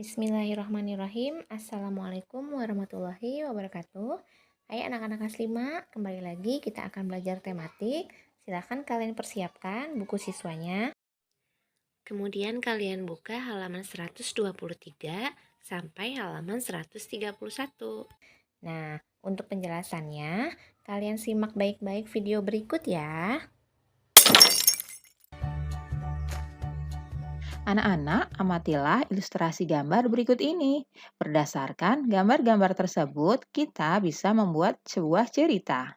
Bismillahirrahmanirrahim. Assalamualaikum warahmatullahi wabarakatuh. Hai anak-anak kelas 5, kembali lagi kita akan belajar tematik. Silakan kalian persiapkan buku siswanya. Kemudian kalian buka halaman 123 sampai halaman 131. Nah, untuk penjelasannya, kalian simak baik-baik video berikut ya. Anak-anak, amatilah ilustrasi gambar berikut ini. Berdasarkan gambar-gambar tersebut, kita bisa membuat sebuah cerita.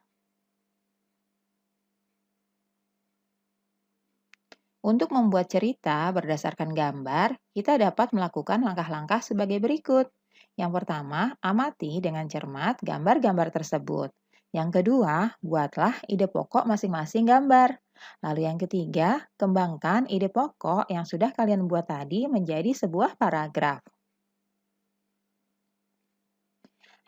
Untuk membuat cerita berdasarkan gambar, kita dapat melakukan langkah-langkah sebagai berikut. Yang pertama, amati dengan cermat gambar-gambar tersebut. Yang kedua, buatlah ide pokok masing-masing gambar. Lalu yang ketiga, kembangkan ide pokok yang sudah kalian buat tadi menjadi sebuah paragraf.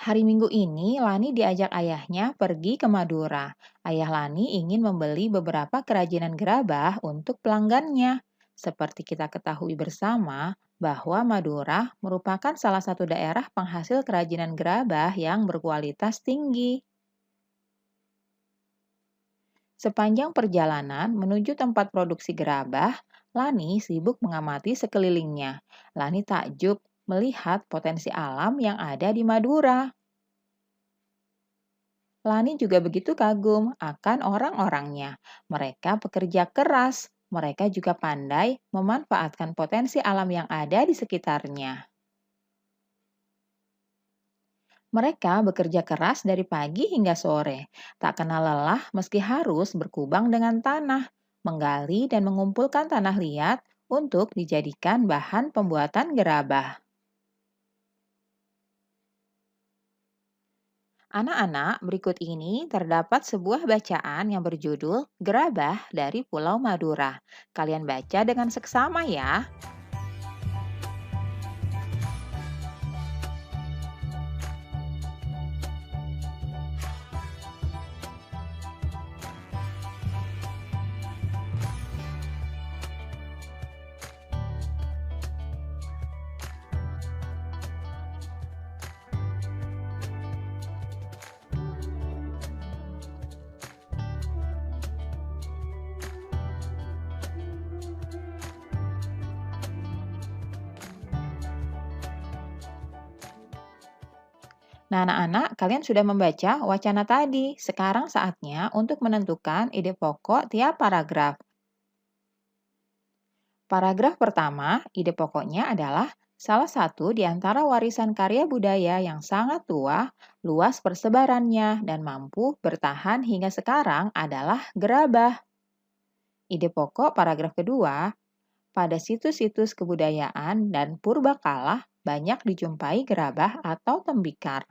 Hari Minggu ini, Lani diajak ayahnya pergi ke Madura. Ayah Lani ingin membeli beberapa kerajinan gerabah untuk pelanggannya. Seperti kita ketahui bersama, bahwa Madura merupakan salah satu daerah penghasil kerajinan gerabah yang berkualitas tinggi. Sepanjang perjalanan menuju tempat produksi gerabah, Lani sibuk mengamati sekelilingnya. Lani takjub melihat potensi alam yang ada di Madura. Lani juga begitu kagum akan orang-orangnya. Mereka pekerja keras, mereka juga pandai memanfaatkan potensi alam yang ada di sekitarnya. Mereka bekerja keras dari pagi hingga sore, tak kenal lelah meski harus berkubang dengan tanah, menggali dan mengumpulkan tanah liat untuk dijadikan bahan pembuatan gerabah. Anak-anak, berikut ini terdapat sebuah bacaan yang berjudul Gerabah dari Pulau Madura. Kalian baca dengan seksama ya. Nah, anak-anak, kalian sudah membaca wacana tadi. Sekarang saatnya untuk menentukan ide pokok tiap paragraf. Paragraf pertama, ide pokoknya adalah salah satu di antara warisan karya budaya yang sangat tua, luas persebarannya, dan mampu bertahan hingga sekarang adalah gerabah. Ide pokok paragraf kedua, pada situs-situs kebudayaan dan purbakala banyak dijumpai gerabah atau tembikar.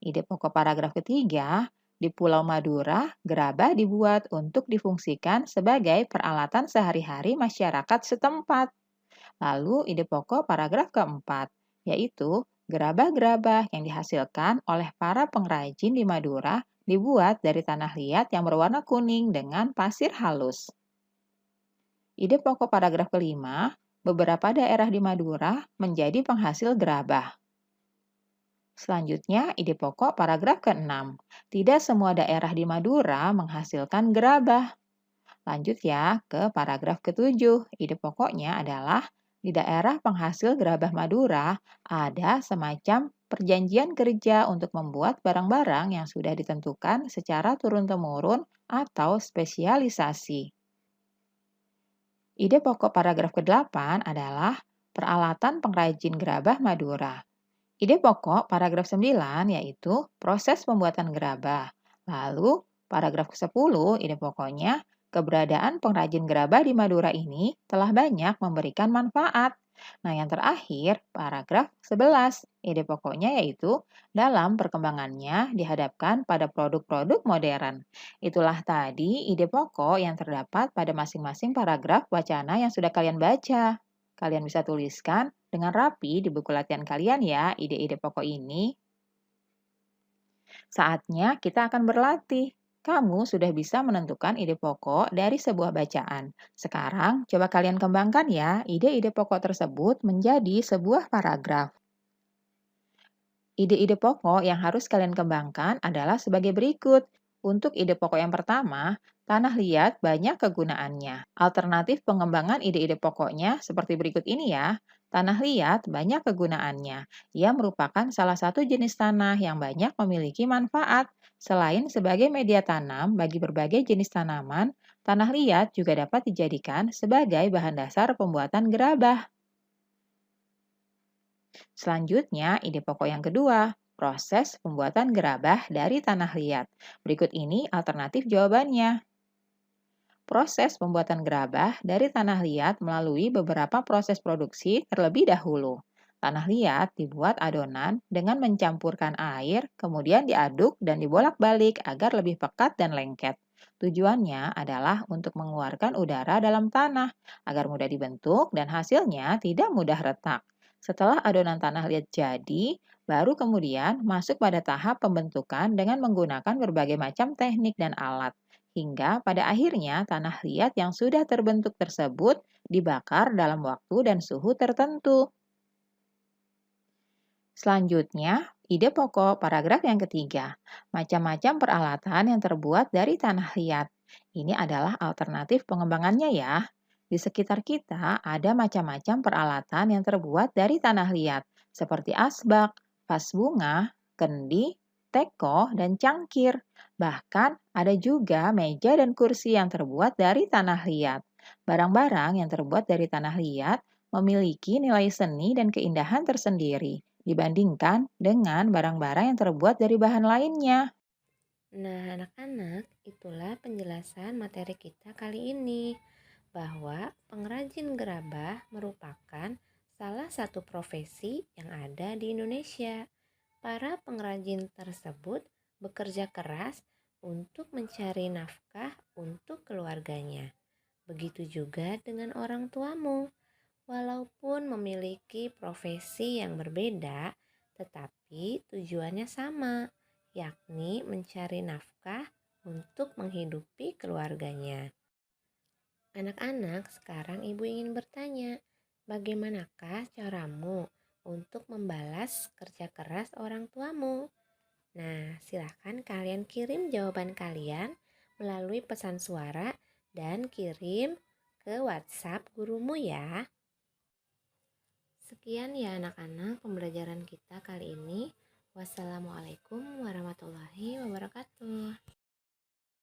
Ide pokok paragraf ketiga, di Pulau Madura, gerabah dibuat untuk difungsikan sebagai peralatan sehari-hari masyarakat setempat. Lalu ide pokok paragraf keempat, yaitu gerabah-gerabah yang dihasilkan oleh para pengrajin di Madura dibuat dari tanah liat yang berwarna kuning dengan pasir halus. Ide pokok paragraf kelima, beberapa daerah di Madura menjadi penghasil gerabah. Selanjutnya, ide pokok paragraf ke-6. Tidak semua daerah di Madura menghasilkan gerabah. Lanjut ya ke paragraf ke-7. Ide pokoknya adalah di daerah penghasil gerabah Madura ada semacam perjanjian kerja untuk membuat barang-barang yang sudah ditentukan secara turun-temurun atau spesialisasi. Ide pokok paragraf ke-8 adalah peralatan pengrajin gerabah Madura. Ide pokok paragraf 9 yaitu proses pembuatan gerabah. Lalu paragraf ke-10 ide pokoknya keberadaan pengrajin gerabah di Madura ini telah banyak memberikan manfaat. Nah, yang terakhir paragraf 11 ide pokoknya yaitu dalam perkembangannya dihadapkan pada produk-produk modern. Itulah tadi ide pokok yang terdapat pada masing-masing paragraf wacana yang sudah kalian baca. Kalian bisa tuliskan dengan rapi di buku latihan kalian ya, ide-ide pokok ini. Saatnya kita akan berlatih. Kamu sudah bisa menentukan ide pokok dari sebuah bacaan. Sekarang, coba kalian kembangkan ya ide-ide pokok tersebut menjadi sebuah paragraf. Ide-ide pokok yang harus kalian kembangkan adalah sebagai berikut. Untuk ide pokok yang pertama, tanah liat banyak kegunaannya. Alternatif pengembangan ide-ide pokoknya seperti berikut ini ya. Tanah liat banyak kegunaannya. Ia merupakan salah satu jenis tanah yang banyak memiliki manfaat. Selain sebagai media tanam bagi berbagai jenis tanaman, tanah liat juga dapat dijadikan sebagai bahan dasar pembuatan gerabah. Selanjutnya, ide pokok yang kedua, proses pembuatan gerabah dari tanah liat. Berikut ini alternatif jawabannya. Proses pembuatan gerabah dari tanah liat melalui beberapa proses produksi terlebih dahulu. Tanah liat dibuat adonan dengan mencampurkan air, kemudian diaduk dan dibolak-balik agar lebih pekat dan lengket. Tujuannya adalah untuk mengeluarkan udara dalam tanah agar mudah dibentuk dan hasilnya tidak mudah retak. Setelah adonan tanah liat jadi, baru kemudian masuk pada tahap pembentukan dengan menggunakan berbagai macam teknik dan alat. Hingga pada akhirnya tanah liat yang sudah terbentuk tersebut dibakar dalam waktu dan suhu tertentu. Selanjutnya, ide pokok paragraf yang ketiga, macam-macam peralatan yang terbuat dari tanah liat. Ini adalah alternatif pengembangannya ya. Di sekitar kita ada macam-macam peralatan yang terbuat dari tanah liat, seperti asbak, vas bunga, kendi, teko, dan cangkir. Bahkan ada juga meja dan kursi yang terbuat dari tanah liat. Barang-barang yang terbuat dari tanah liat memiliki nilai seni dan keindahan tersendiri dibandingkan dengan barang-barang yang terbuat dari bahan lainnya. Nah, anak-anak, itulah penjelasan materi kita kali ini, bahwa pengrajin gerabah merupakan salah satu profesi yang ada di Indonesia. Para pengrajin tersebut bekerja keras untuk mencari nafkah untuk keluarganya. Begitu juga dengan orang tuamu. Walaupun memiliki profesi yang berbeda, tetapi tujuannya sama, yakni mencari nafkah untuk menghidupi keluarganya. Anak-anak, sekarang ibu ingin bertanya, bagaimanakah caramu untuk membalas kerja keras orang tuamu? Nah, silahkan kalian kirim jawaban kalian melalui pesan suara dan kirim ke WhatsApp gurumu ya. Sekian ya anak-anak pembelajaran kita kali ini. Wassalamualaikum warahmatullahi wabarakatuh.